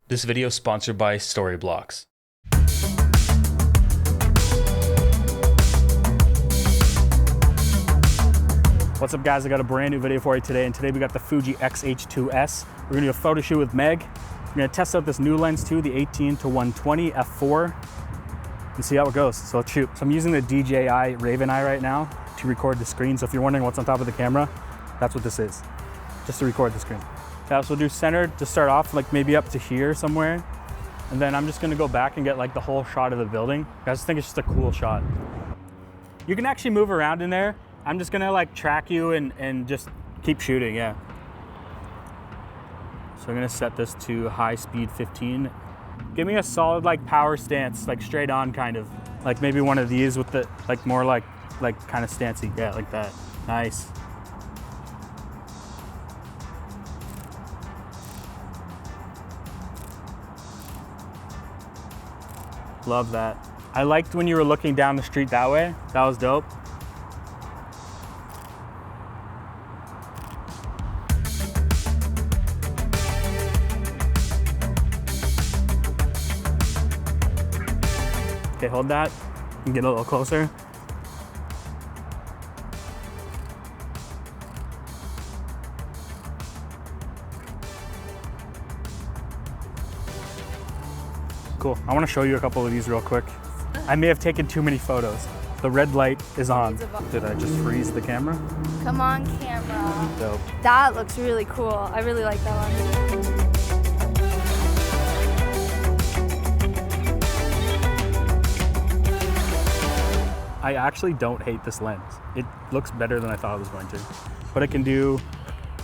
This video is sponsored by Storyblocks. What's up guys, I got a brand new video for you today, and today we got the Fuji X-H2S. We're gonna do a photo shoot with Meg. We're gonna test out this new lens too, the 18-120 f4, and see how it goes. So let's shoot. So I'm using the DJI Raven Eye right now to record the screen. So if you're wondering what's on top of the camera, that's what this is, just to record the screen. Okay, so we'll do centered to start off, like maybe up to here somewhere. And then I'm just gonna go back and get like the whole shot of the building. I just think it's just a cool shot. You can actually move around in there. I'm just gonna like track you and just keep shooting, yeah. So I'm gonna set this to high speed 15. Give me a solid like power stance, like straight on kind of. Like maybe one of these with the, like more like kind of stancy, yeah, like that. Nice. Love that. I liked when you were looking down the street that way. That was dope. Okay, hold that and get a little closer. Cool, I want to show you a couple of these real quick. I may have taken too many photos. The red light is on. Did I just freeze the camera? Come on, camera. Dope. That looks really cool. I really like that one. I actually don't hate this lens. It looks better than I thought it was going to. But it can do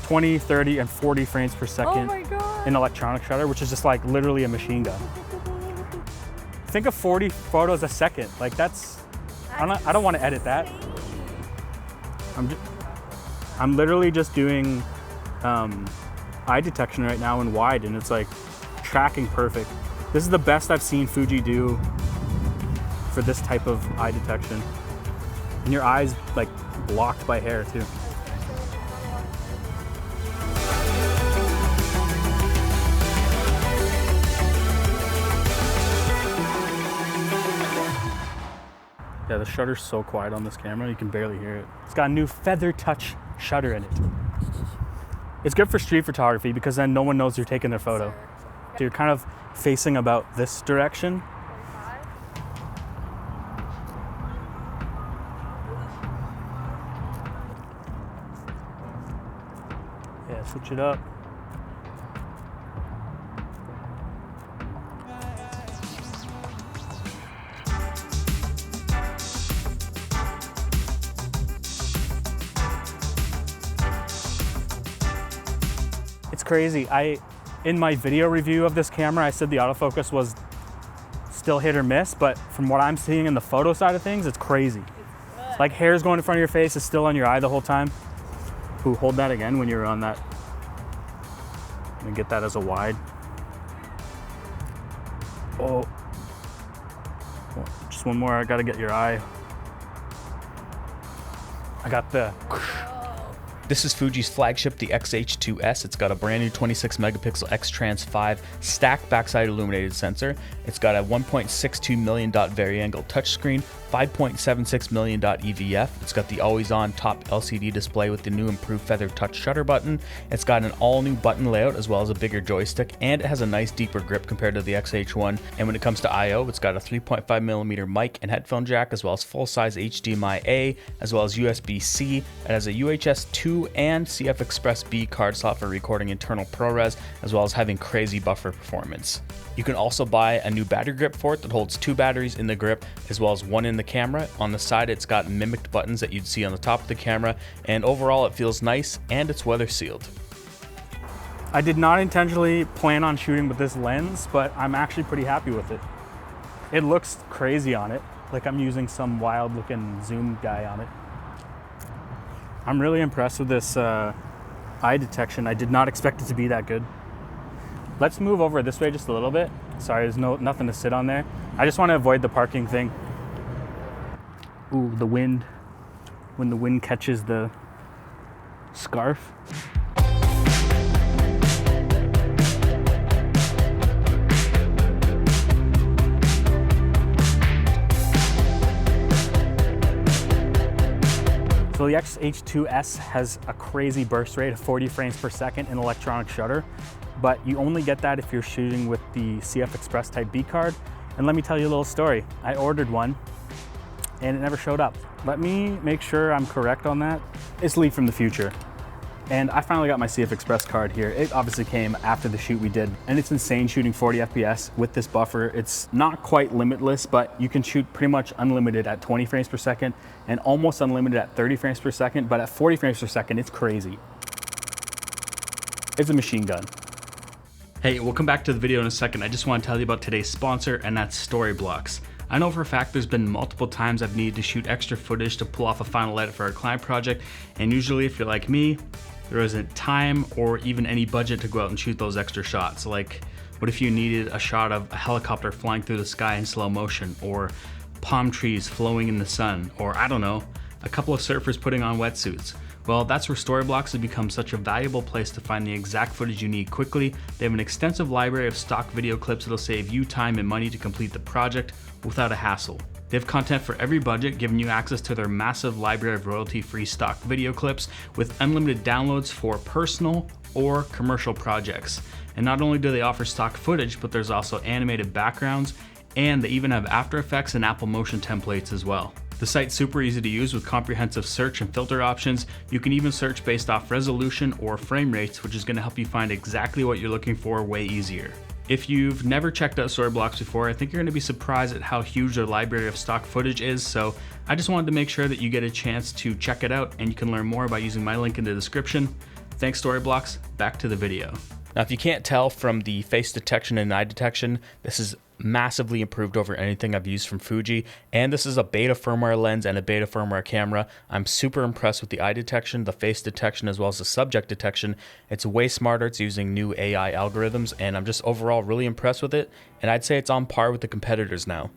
20, 30, and 40 frames per second Oh my God. in electronic shutter, which is just like literally a machine gun. Think of 40 photos a second. Like that's I don't want to edit that. I'm literally just doing eye detection right now in wide, and it's like tracking perfect. This is the best I've seen Fuji do for this type of eye detection. And your eye's like blocked by hair too. Yeah, the shutter's so quiet on this camera, you can barely hear it. It's got a new feather touch shutter in it. It's good for street photography because then no one knows you're taking their photo. So you're kind of facing about this direction. Yeah, switch it up. It's crazy. In my video review of this camera, I said the autofocus was still hit or miss, but from what I'm seeing in the photo side of things, it's crazy. Like hair's going in front of your face, it's still on your eye the whole time. Ooh, hold that again when you're on that. And get that as a wide. Oh. Just one more, I gotta get your eye. I got the. This is Fuji's flagship, the X-H2S. It's got a brand new 26 megapixel X-Trans5 stacked backside illuminated sensor. It's got a 1.62 million dot vari-angle touchscreen, 5.76 million dot EVF. It's got the always-on top LCD display with the new improved feather touch shutter button. It's got an all-new button layout as well as a bigger joystick, and it has a nice deeper grip compared to the X-H1. And when it comes to I/O, it's got a 3.5 millimeter mic and headphone jack, as well as full-size HDMI-A, as well as USB-C. It has a UHS 2 and CF Express B card slot for recording internal ProRes, as well as having crazy buffer performance. You can also buy a new battery grip for it that holds 2 batteries in the grip, as well as 1 in the camera. On the side, it's got mimicked buttons that you'd see on the top of the camera, and overall it feels nice and it's weather sealed. I did not intentionally plan on shooting with this lens, but I'm actually pretty happy with it. It looks crazy on it, like I'm using some wild looking zoom guy on it. I'm really impressed with this eye detection. I did not expect it to be that good. Let's move over this way just a little bit. Sorry, there's nothing to sit on there. I just want to avoid the parking thing. Ooh, the wind. When the wind catches the scarf. So the X-H2S has a crazy burst rate of 40 frames per second in electronic shutter, but you only get that if you're shooting with the CF Express Type B card. And let me tell you a little story. I ordered one and it never showed up. Let me make sure I'm correct on that. It's Lee from the future. And I finally got my CF Express card here. It obviously came after the shoot we did, and it's insane shooting 40 FPS with this buffer. It's not quite limitless, but you can shoot pretty much unlimited at 20 frames per second and almost unlimited at 30 frames per second, but at 40 frames per second, it's crazy. It's a machine gun. Hey, we'll come back to the video in a second. I just want to tell you about today's sponsor, and that's Storyblocks. I know for a fact there's been multiple times I've needed to shoot extra footage to pull off a final edit for a client project, and usually if you're like me, there isn't time or even any budget to go out and shoot those extra shots. Like, what if you needed a shot of a helicopter flying through the sky in slow motion, or palm trees flowing in the sun, or I don't know, a couple of surfers putting on wetsuits? Well, that's where Storyblocks has become such a valuable place to find the exact footage you need quickly. They have an extensive library of stock video clips that'll save you time and money to complete the project without a hassle. They have content for every budget, giving you access to their massive library of royalty-free stock video clips with unlimited downloads for personal or commercial projects. And not only do they offer stock footage, but there's also animated backgrounds, and they even have After Effects and Apple Motion templates as well. The site's super easy to use with comprehensive search and filter options. You can even search based off resolution or frame rates, which is going to help you find exactly what you're looking for way easier. If you've never checked out Storyblocks before, I think you're going to be surprised at how huge their library of stock footage is, so I just wanted to make sure that you get a chance to check it out, and you can learn more by using my link in the description. Thanks Storyblocks, back to the video. Now if you can't tell from the face detection and eye detection, this is massively improved over anything I've used from Fuji, and this is a beta firmware lens and a beta firmware camera. I'm super impressed with the eye detection, the face detection, as well as the subject detection. It's way smarter, it's using new AI algorithms, and I'm just overall really impressed with it, and I'd say it's on par with the competitors now.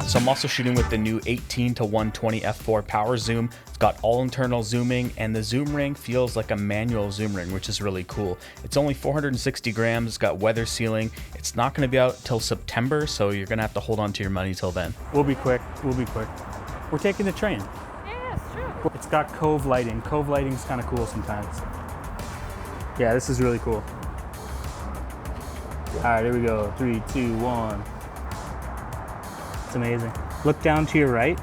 So I'm also shooting with the new 18-120 f4 power zoom. It's got all internal zooming, and the zoom ring feels like a manual zoom ring, which is really cool. It's only 460 grams, it's got weather sealing. It's not gonna be out till September, so you're gonna have to hold on to your money till then. We'll be quick, we'll be quick. We're taking the train. Yeah, it's true. It's got cove lighting. Cove lighting is kind of cool sometimes. Yeah, this is really cool. All right, here we go. 3, 2, 1. It's amazing. Look down to your right.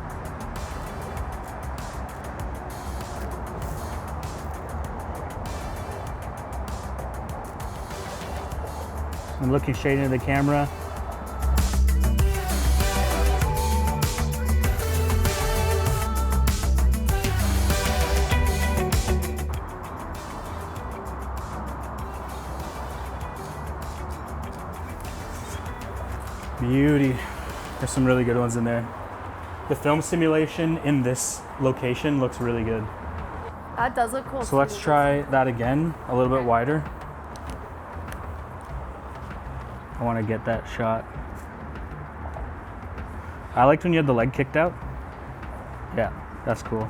I'm looking straight into the camera. Beauty. There's some really good ones in there. The film simulation in this location looks really good. That does look cool. So let's try that again, a little bit wider. I want to get that shot. I liked when you had the leg kicked out. Yeah, that's cool.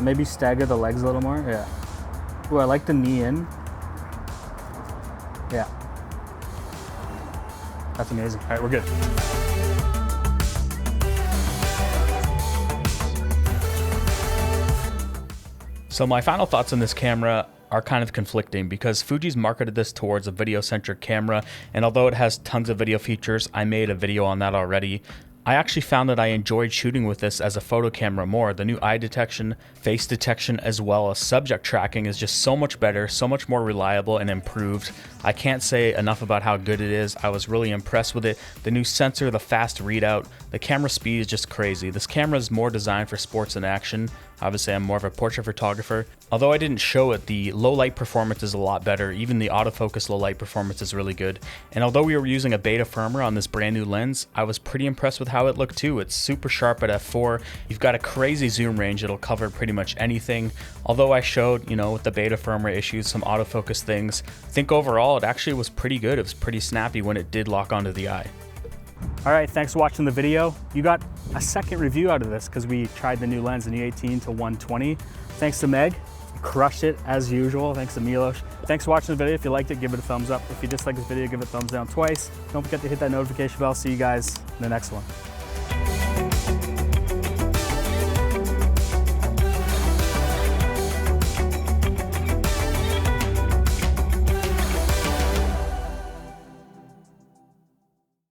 Maybe stagger the legs a little more, yeah. Ooh, I like the knee in. Yeah. That's amazing. All right, we're good. So my final thoughts on this camera are kind of conflicting because Fuji's marketed this towards a video-centric camera, and although it has tons of video features, I made a video on that already. I actually found that I enjoyed shooting with this as a photo camera more. The new eye detection, face detection, as well as subject tracking is just so much better, so much more reliable and improved. I can't say enough about how good it is. I was really impressed with it. The new sensor, the fast readout, the camera speed is just crazy. This camera is more designed for sports and action, Obviously, I'm more of a portrait photographer. Although I didn't show it, the low light performance is a lot better. Even the autofocus low light performance is really good. And although we were using a beta firmware on this brand new lens, I was pretty impressed with how it looked too. It's super sharp at f4. You've got a crazy zoom range. It'll cover pretty much anything. Although I showed, with the beta firmware issues, some autofocus things, I think overall it actually was pretty good. It was pretty snappy when it did lock onto the eye. All right, thanks for watching the video. You got a second review out of this because we tried the new lens, the new 18 to 120. Thanks to Meg, crushed it as usual. Thanks to Milos. Thanks for watching the video. If you liked it, give it a thumbs up. If you disliked this video, give it a thumbs down twice. Don't forget to hit that notification bell. See you guys in the next one.